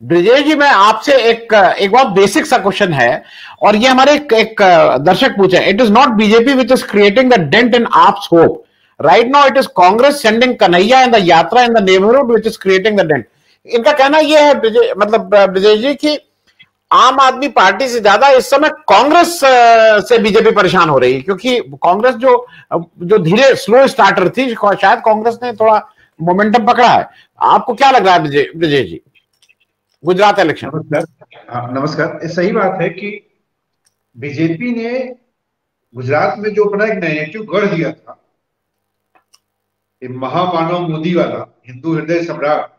ब्रिजेश जी, मैं आपसे एक एक बहुत बेसिक सा क्वेश्चन है, और ये हमारे एक दर्शक पूछे, it is not BJP which is creating the dent in AAP's hope right now, it is Congress sending Kanhaiya in the yatra in the neighbourhood which is creating the dent. इनका कहना यह है मतलब ब्रिजेश जी की आम आदमी पार्टी से ज्यादा इस समय कांग्रेस से बीजेपी परेशान हो रही है, क्योंकि कांग्रेस जो जो धीरे स्लो स्टार्टर थी, शायद कांग्रेस ने थोड़ा मोमेंटम पकड़ा है। आपको क्या लग रहा है ब्रिजेश जी, गुजरात इलेक्शन? नमस्कार। हाँ, नमस्कार। ये सही बात है कि बीजेपी ने गुजरात में जो अपना एक नैरेटिव गढ़ दिया था, ये महामानव मोदी वाला, हिंदू हृदय सम्राट,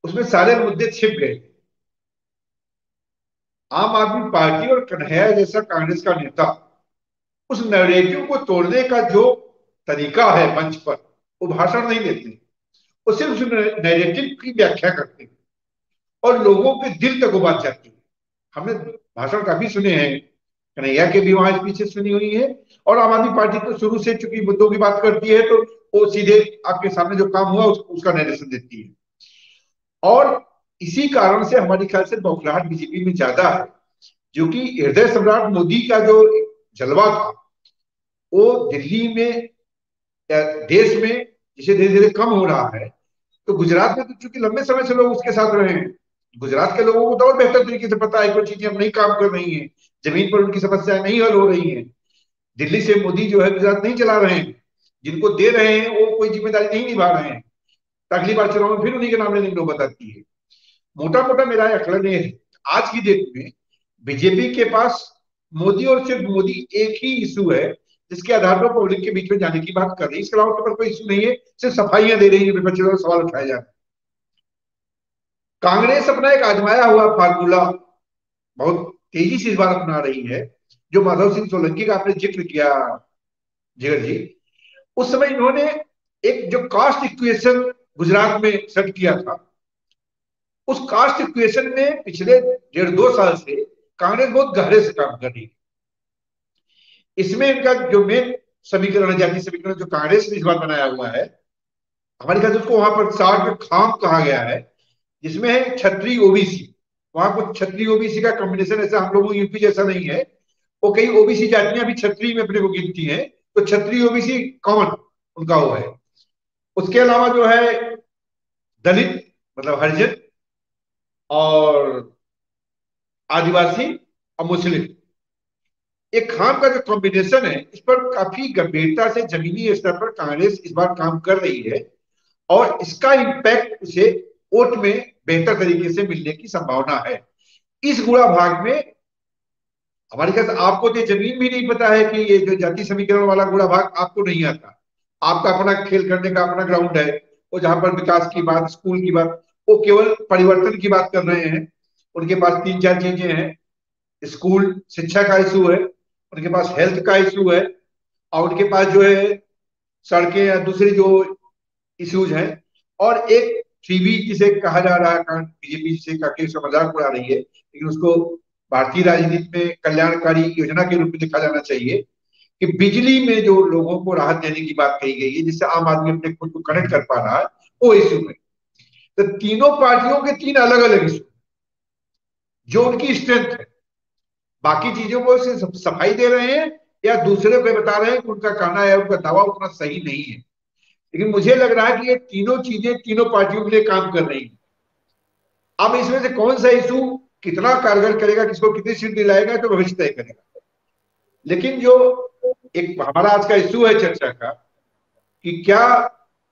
उसमें सारे मुद्दे छिप गए। आम आदमी पार्टी और कन्हैया जैसा कांग्रेस का नेता उस नैरेटिव को तोड़ने का जो तरीका है मंच पर, वो भाषण नहीं देते, वो सिर्फ उस नैरेटिव की व्याख्या करते हैं और लोगों के दिल तक वो बात जाती है। हमने भाषण काफी सुने हैं, कन्हैया के भी वहां पीछे सुनी हुई है, और आम आदमी पार्टी तो शुरू से चूंकि मुद्दों की बात करती है तो वो सीधे आपके सामने जो काम हुआ उसका नरेशन देती है। और इसी कारण से हमारे ख्याल से बौखलाहट बीजेपी में ज्यादा है, जो कि हृदय सम्राट मोदी का जो जलवा था वो दिल्ली में या देश में जिसे धीरे धीरे कम हो रहा है, तो गुजरात में तो चूंकि लंबे समय से लोग उसके साथ रहे हैं, गुजरात के लोगों को तो और बेहतर तरीके से पता है, कुछ चीजें अब नहीं काम कर रही हैं, जमीन पर उनकी समस्याएं नहीं हल हो रही हैं। दिल्ली से मोदी जो है गुजरात नहीं चला रहे हैं, जिनको दे रहे हैं वो कोई जिम्मेदारी नहीं निभा रहे हैं, तो अगली बार चुनाव में फिर उन्हीं के नाम लेने की नौबत आती है। मोटा मोटा मेरा आकलन ये है, आज की डेट में बीजेपी के पास मोदी और सिर्फ मोदी एक ही इशू है जिसके आधार पर पब्लिक के बीच में जाने की बात कर रही है। इसके अलावा पर कोई इशू नहीं है, सिर्फ सफाइयां दे रही है, विपक्षी द्वारा सवाल उठाए जा रहे हैं। कांग्रेस अपना एक आजमाया हुआ फार्मूला बहुत तेजी से इस बार अपना रही है, जो माधव सिंह सोलंकी का आपने जिक्र किया जिगर जी। उस समय इन्होंने एक जो कास्ट इक्वेशन गुजरात में सेट किया था, उस कास्ट इक्वेशन में पिछले 1.5-2 साल से कांग्रेस बहुत गहरे से काम कर रही है। इसमें इनका जो मेन समीकरण, जाति समीकरण जो कांग्रेस ने इस बार बनाया हुआ है, हमारे ख्याल से उसको वहां पर साठ में खाम कहा गया है, जिसमें है क्षत्रिय ओबीसी। वहां कुछ क्षत्रिय ओबीसी का कॉम्बिनेशन ऐसा हम लोगों यूपी जैसा नहीं है, वो कई ओबीसी जातियां भी क्षत्रिय में अपने को गिनती हैं, तो क्षत्रिय ओबीसी कॉमन उनका वो है। उसके अलावा जो है दलित मतलब हरिजन और आदिवासी और मुस्लिम, एक खाम का जो कॉम्बिनेशन है, इस पर काफी गंभीरता से जमीनी स्तर पर कांग्रेस इस बार काम कर रही है, और इसका इम्पैक्ट उसे वोट में बेहतर तरीके से मिलने की संभावना है। इस गुणा भाग में हमारे ख्याल आपको तो जमीन भी नहीं पता है कि ये जो जाति समीकरण वाला गुणा भाग आपको नहीं आता। आपका अपना खेल करने का अपना ग्राउंड है, वो जहां पर विकास की बात, स्कूल की बात, वो केवल परिवर्तन की बात कर रहे हैं। उनके पास 3-4 चीजें हैं, स्कूल शिक्षा का इशू है, उनके पास हेल्थ का इशू है, और उनके पास जो है सड़कें या दूसरी जो इश्यूज हैं, और एक 3B जिसे कहा जा रहा है, बीजेपी जिसे काफी उसका मजाक उड़ा रही है, लेकिन उसको भारतीय राजनीति में कल्याणकारी योजना के रूप में देखा जाना चाहिए, कि बिजली में जो लोगों को राहत देने की बात कही गई है, जिससे आम आदमी अपने खुद को कनेक्ट कर पा रहा है, वो इशू में। तो तीनों पार्टियों के 3 अलग अलग इशू जो उनकी स्ट्रेंथ है, बाकी चीजों को सफाई दे रहे हैं या दूसरे को बता रहे हैं कि उनका कहना है, उनका दावा उतना सही नहीं है। लेकिन मुझे लग रहा है कि ये तीनों चीजें तीनों पार्टियों के लिए काम कर रही है। अब इसमें से कौन सा इशू कितना कारगर करेगा, किसको कितनी सीट दिलाएगा, तो भविष्य तय करेगा। लेकिन जो एक हमारा आज का इशू है चर्चा का, कि क्या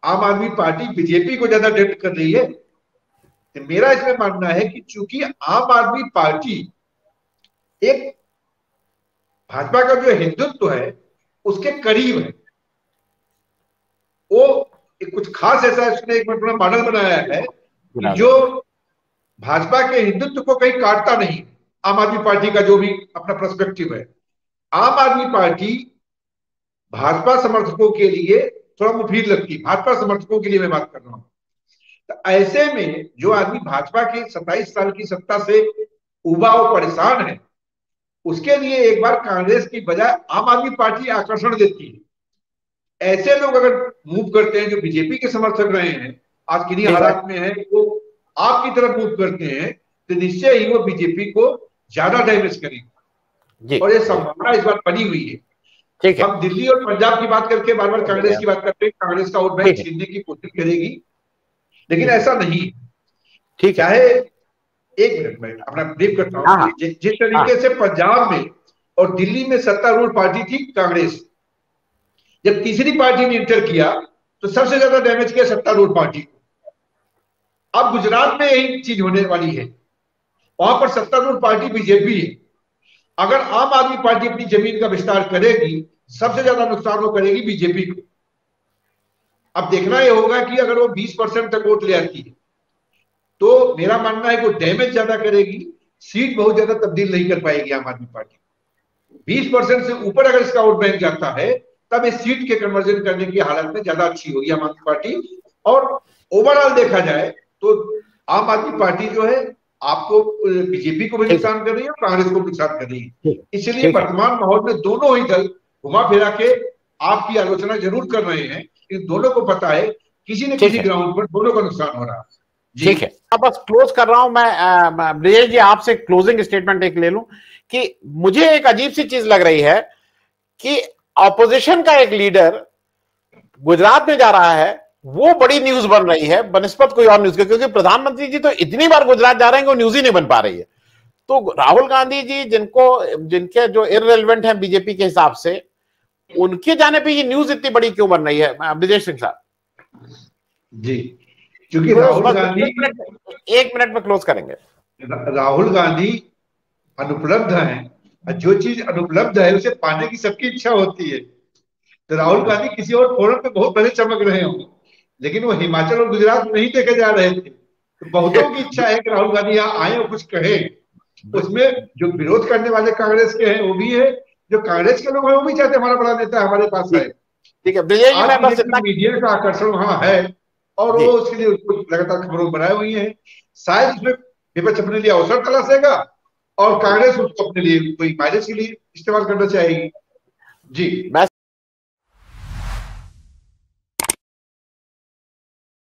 आम आदमी पार्टी बीजेपी को ज्यादा डेट कर रही है, तो मेरा इसमें मानना है कि चूंकि आम आदमी पार्टी एक भाजपा का जो हिंदुत्व है उसके करीब है, वो एक कुछ खास ऐसा उसने एक अपना मॉडल बनाया है कि जो भाजपा के हिंदुत्व को कहीं काटता नहीं। आम आदमी पार्टी का जो भी अपना पर्सपेक्टिव है, आम आदमी पार्टी भाजपा समर्थकों के लिए थोड़ा मुफीद लगती है, भाजपा समर्थकों के लिए मैं बात कर रहा हूं। तो ऐसे में जो आदमी भाजपा की 27 साल की सत्ता से उबा और परेशान है, उसके लिए एक बार कांग्रेस की बजाय आम आदमी पार्टी आकर्षण देती है। ऐसे लोग अगर मूव करते हैं जो बीजेपी के समर्थक रहे हैं, आज किन्हीं हालात में है, वो आपकी तरफ मूव करते हैं तो निश्चय ही वो बीजेपी को ज्यादा डैमेज करेंगे, और ये संभावना इस बार बनी हुई है। ठीक है, हम दिल्ली और पंजाब की बात करके बार बार कांग्रेस की बात करते हैं, कांग्रेस का वोट बैंक छीनने की कोशिश करेगी, लेकिन ऐसा नहीं। ठीक है, चाहे एक मिनट में अपना ब्रीफ करता हूं। जिस तरीके से पंजाब में और दिल्ली में सत्तारूढ़ पार्टी थी कांग्रेस, जब तीसरी पार्टी ने इंटर किया तो सबसे ज्यादा डैमेज किया सत्तारूढ़ पार्टी को। अब गुजरात में यही चीज होने वाली है, वहां पर सत्तारूढ़ पार्टी बीजेपी है। अगर आम आदमी पार्टी अपनी जमीन का विस्तार करेगी, सबसे ज्यादा नुकसान वो करेगी बीजेपी को। अब देखना यह होगा कि अगर वो 20% तक वोट ले आती है तो मेरा मानना है कि वो डैमेज ज्यादा करेगी, सीट बहुत ज्यादा तब्दील नहीं कर पाएगी आम आदमी पार्टी। 20% से ऊपर अगर इसका वोट बैंक जाता है तब इस सीट के कन्वर्जन करने की हालत में ज्यादा अच्छी होगी आम आदमी पार्टी। और ओवरऑल देखा जाए तो आम आदमी पार्टी जो है आपको बीजेपी को भी नुकसान कर रही है और कांग्रेस को नुकसान कर रही है। इसलिए वर्तमान माहौल में दोनों ही दल घुमा फिरा के आपकी आलोचना जरूर कर रहे हैं, इन दोनों को पता है किसी न किसी ग्राउंड पर दोनों का नुकसान हो रहा है। ठीक है, अब बस क्लोज कर रहा हूं मैं। ब्रिजेश जी, आपसे क्लोजिंग स्टेटमेंट एक ले लूं कि मुझे एक अजीब सी चीज लग रही है कि ऑपोजिशन का एक लीडर गुजरात में जा रहा है, वो बड़ी न्यूज बन रही है बनिस्पत कोई और न्यूज के, क्योंकि प्रधानमंत्री जी तो इतनी बार गुजरात जा रहे हैं कि वो न्यूज ही नहीं बन पा रही है। तो राहुल गांधी जी जिनके जो इररिलेवेंट हैं बीजेपी के हिसाब से, उनके जाने पे ये न्यूज इतनी बड़ी क्यों बन रही है? ब्रिजेश सिंह साहब जी, क्योंकि राहुल गांधी, 1 मिनट में क्लोज करेंगे। राहुल गांधी अनुपलब्ध है, जो चीज अनुपलब्ध है उसे पाने की सबकी इच्छा होती है। तो राहुल गांधी किसी और फोरम पे बहुत पहले चमक रहे होंगे, लेकिन वो हिमाचल और गुजरात में नहीं देखे जा रहे थे। तो बहुतों की इच्छा है कि राहुल गांधी यहाँ आए और कुछ कहे। उसमें जो विरोध करने वाले कांग्रेस के हैं वो भी है, जो कांग्रेस के लोग हैं वो भी चाहते हमारा बड़ा नेता हमारे पास आए। ठीक है ब्रिजेश जी, मैं बस इतना, मीडिया का आकर्षण वहां है और वो उसके लिए उसको लगातार खबरों बनाए हुई है। शायद उसमें विपक्ष अपने लिए अवसर तलाशेगा और कांग्रेस उसको अपने लिए कोई माइलेज के लिए इस्तेमाल करना चाहेगी। जी,